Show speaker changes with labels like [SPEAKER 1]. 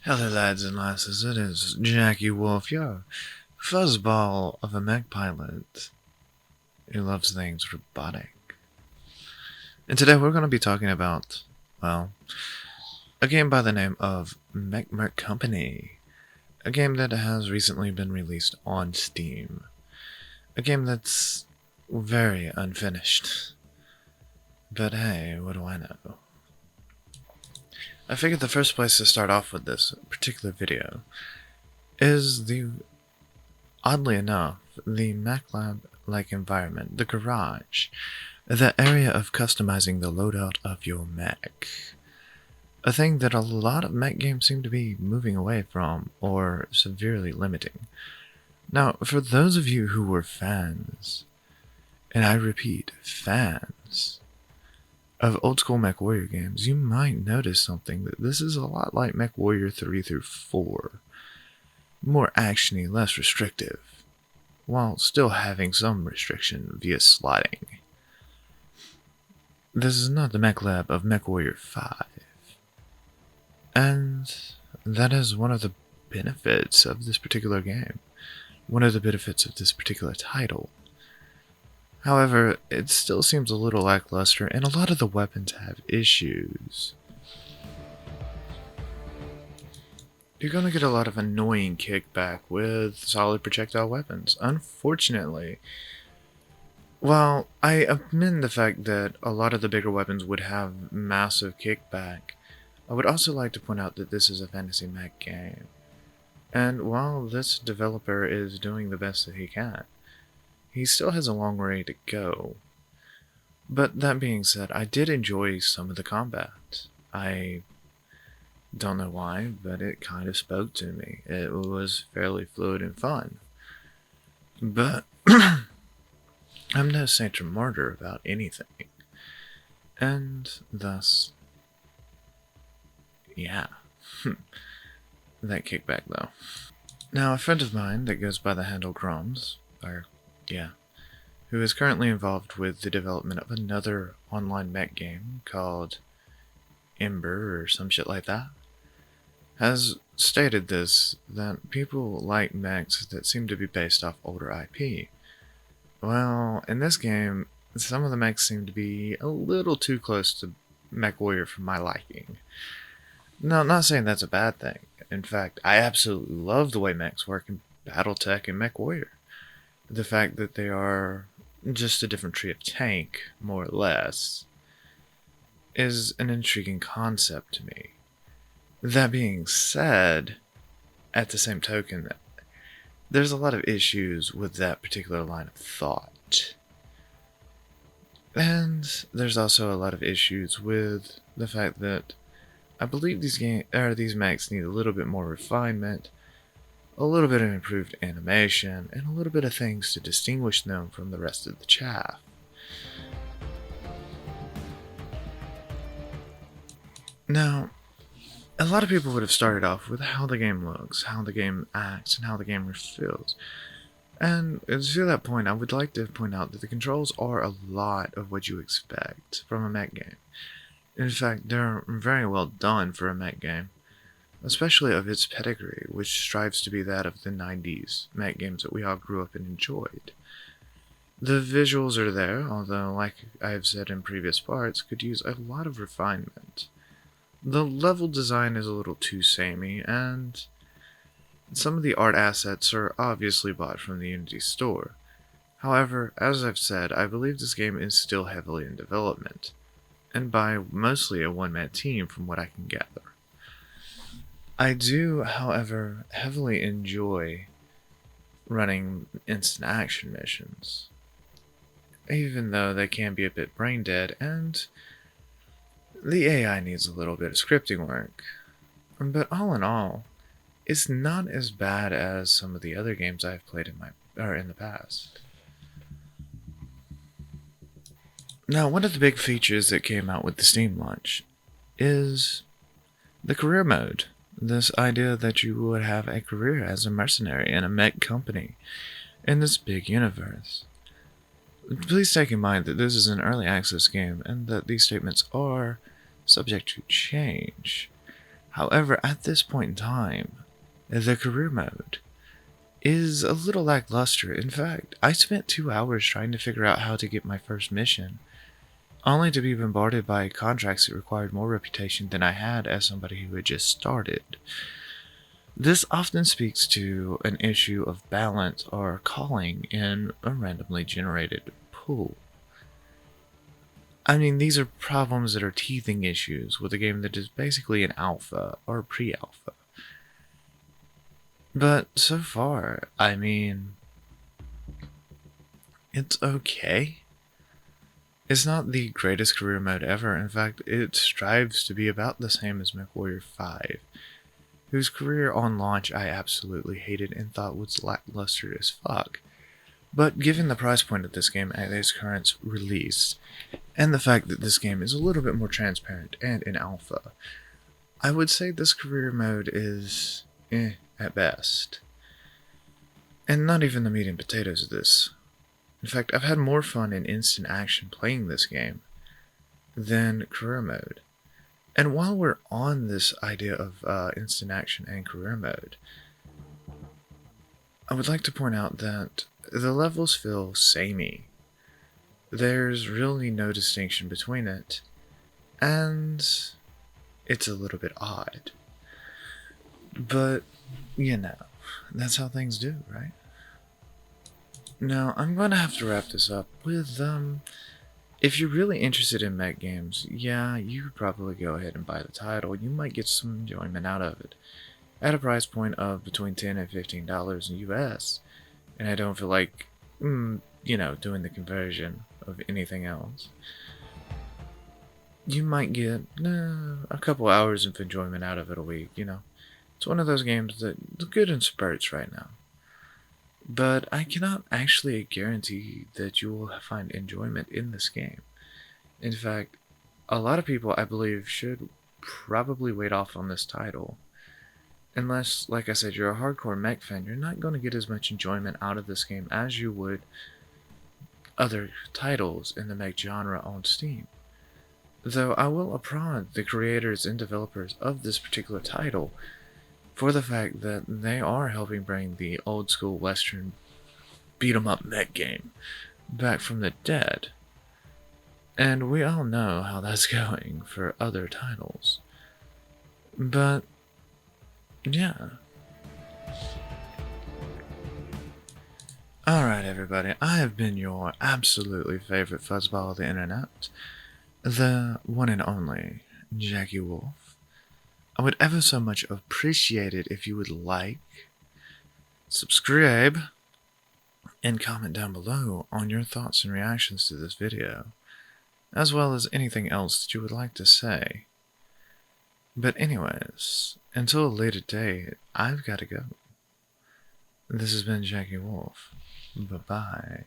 [SPEAKER 1] Hello lads and lasses, it is Jacky Wolf, your fuzzball of a mech pilot who loves things robotic. And today we're going to be talking about, well, a game by the name of Mech Merc Company. A game that has recently been released on Steam. A game that's very unfinished. But hey, what do I know? I figured the first place to start off with this particular video is oddly enough, the Mech Lab-like environment, the garage, the area of customizing the loadout of your mech. A thing that a lot of mech games seem to be moving away from, or severely limiting. Now, for those of you who were fans, and I repeat, fans, of old school MechWarrior games, you might notice something that this is a lot like MechWarrior 3 through 4. More actiony, less restrictive, while still having some restriction via sliding. This is not the mech lab of MechWarrior 5. And that is one of the benefits of this particular game. One of the benefits of this particular title. However, it still seems a little lackluster, and a lot of the weapons have issues. You're going to get a lot of annoying kickback with solid projectile weapons. Unfortunately, while I amend the fact that a lot of the bigger weapons would have massive kickback, I would also like to point out that this is a fantasy mech game. And while this developer is doing the best that he can, he still has a long way to go. But that being said, I did enjoy some of the combat. I don't know why, but it kind of spoke to me. It was fairly fluid and fun. But I'm no saint or martyr about anything. And thus, yeah. That kickback though. Now, a friend of mine that goes by the handle Grums, who is currently involved with the development of another online mech game called Ember or some shit like that, has stated that people like mechs that seem to be based off older IP. Well, in this game, some of the mechs seem to be a little too close to MechWarrior for my liking. No, I'm not saying that's a bad thing. In fact, I absolutely love the way mechs work in Battletech and MechWarrior. The fact that they are just a different tree of tank, more or less, is an intriguing concept to me. That being said, at the same token, there's a lot of issues with that particular line of thought. And there's also a lot of issues with the fact that I believe these mechs need a little bit more refinement, a little bit of improved animation, and a little bit of things to distinguish them from the rest of the chaff. Now, a lot of people would have started off with how the game looks, how the game acts, and how the game feels. And to that point, I would like to point out that the controls are a lot of what you expect from a mech game. In fact, they're very well done for a mech game, especially of its pedigree, which strives to be that of the 90s mech games that we all grew up and enjoyed. The visuals are there, although, like I have said in previous parts, could use a lot of refinement. The level design is a little too samey, and some of the art assets are obviously bought from the Unity store. However, as I've said, I believe this game is still heavily in development, and by mostly a one-man team from what I can gather. I do, however, heavily enjoy running instant action missions, even though they can be a bit brain dead, and the AI needs a little bit of scripting work. But all in all, it's not as bad as some of the other games I've played in the past. Now, one of the big features that came out with the Steam launch is the career mode. This idea that you would have a career as a mercenary in a mech company in this big universe. Please take in mind that this is an early access game and that these statements are subject to change. However, at this point in time, the career mode is a little lackluster. In fact, I spent 2 hours trying to figure out how to get my first mission, only to be bombarded by contracts that required more reputation than I had as somebody who had just started. This often speaks to an issue of balance or calling in a randomly generated pool. I mean, these are problems that are teething issues with a game that is basically an alpha or pre-alpha. But so far, I mean, it's okay. It's not the greatest career mode ever. In fact, it strives to be about the same as MechWarrior 5, whose career on launch I absolutely hated and thought was lackluster as fuck. But given the price point of this game at its current release, and the fact that this game is a little bit more transparent and in alpha, I would say this career mode is at best. And not even the meat and potatoes of this. In fact, I've had more fun in instant action playing this game than career mode. And while we're on this idea of instant action and career mode, I would like to point out that the levels feel samey. There's really no distinction between it, and it's a little bit odd. But, you know, that's how things do, right? Now, I'm going to have to wrap this up with, if you're really interested in mech games, yeah, you could probably go ahead and buy the title. You might get some enjoyment out of it. At a price point of between $10 and $15 in US, and I don't feel like, doing the conversion of anything else. You might get a couple hours of enjoyment out of it a week, It's one of those games that is good in spurts right now. But I cannot actually guarantee that you will find enjoyment in this game. In fact, a lot of people, I believe, should probably wait off on this title. Unless, like I said, you're a hardcore mech fan, you're not going to get as much enjoyment out of this game as you would other titles in the mech genre on Steam. Though I will applaud the creators and developers of this particular title for the fact that they are helping bring the old school western beat-em-up mech game back from the dead. And we all know how that's going for other titles. But, yeah. Alright everybody, I have been your absolutely favorite fuzzball of the internet, the one and only Jacky Wolf. I would ever so much appreciate it if you would like, subscribe, and comment down below on your thoughts and reactions to this video, as well as anything else that you would like to say. But anyways, until a later date, I've got to go. This has been Jacky Wolf. Bye-bye.